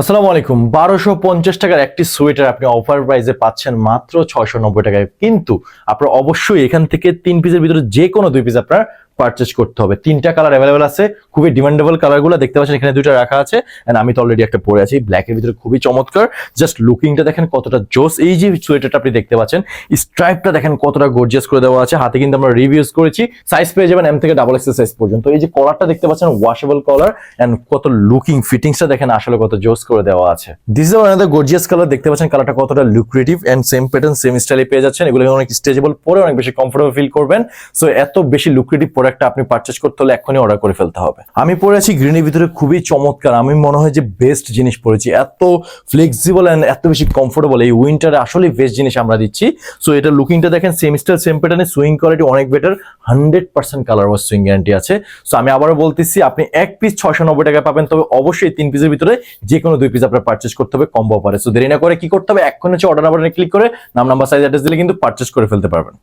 আসসালামু আলাইকুম। 1250 টাকার একটি সোয়েটার আপনি অফার প্রাইসে পাচ্ছেন মাত্র 690 টাকায়। কিন্তু আপনার অবশ্যই এখান থেকে 3 পিসের ভিতরে যে কোনো 2 পিস আপনার পারচেজ করতে হবে। 3টা কালার अवेलेबल আছে, খুবই ডিমান্ডেবল কালারগুলো দেখতে পাচ্ছেন, এখানে 2টা রাখা আছে এন্ড আমি তো অলরেডি একটা পরে আছি ব্ল্যাক এর ভিতরে, খুবই চমৎকার। জাস্ট লুকিংটা দেখেন কতটা জোস। এই যে সোয়েটারটা আপনি দেখতে পাচ্ছেন, স্ট্রাইপটা দেখেন কতটা গর্জিয়াস করে দেওয়া আছে। হাতে কিন্তু আমরা রিভিউজ করেছি, সাইজ পেয়ে যাবেন এম থেকে ডাবল এক্সেল সাইজ পর্যন্ত। এই যে কলারটা দেখতে পাচ্ছেন ওয়াশেবল কলার এন্ড কত লুকিং, ফিটিংসটা দেখেন আসলে কত জোস করে দেওয়া আছে। This is another gorgeous colour, দেখতে পাচ্ছেন কালারটা কতটা lucrative and same pattern same স্টাইলে পেয়ে যাচ্ছেন। এগুলো অনেক স্ট্রেচেবল, পরে অনেক বেশি কমফোর্টেবল ফিল করবেন। সো এত বেশি লুক্রেটিভ প্রোডাক্টটা আপনি পারচেজ করতে হলে এখনই অর্ডার করে ফেলতে হবে। আমি পরে আছি গ্রিনের ভিতরে, খুবই চমৎকার। আমি মনে হয় যে বেস্ট জিনিস পরেছি, এত ফ্লেক্সিবল এন্ড এত বেশি কমফোর্টেবল। এই উইন্টারে আসলে বেস্ট জিনিস আমরা দিচ্ছি। সো এটা লুকিংটা দেখেন সেম স্টাইল সেম প্যাটার্নে, সুইং কোয়ালিটি অনেক better, 100% colour wash swing guarantee আছে। সো আমি আবারও বলতেছি, আপনি এক পিস 690 টাকা পাবেন, তবে অবশ্যই 3 পিসের ভিতরে যে কোনো 2 পিস আপনার পারচেজ করতে হবে কম্বো অফারে। সো দেরি না করে কি করতে হবে, এক্ষুনি হচ্ছে অর্ডার বাটনে ক্লিক করে নাম, নাম্বার, সাইজ, অ্যাড্রেস দিলে কিন্তু পারচেজ করে ফেলতে পারবেন।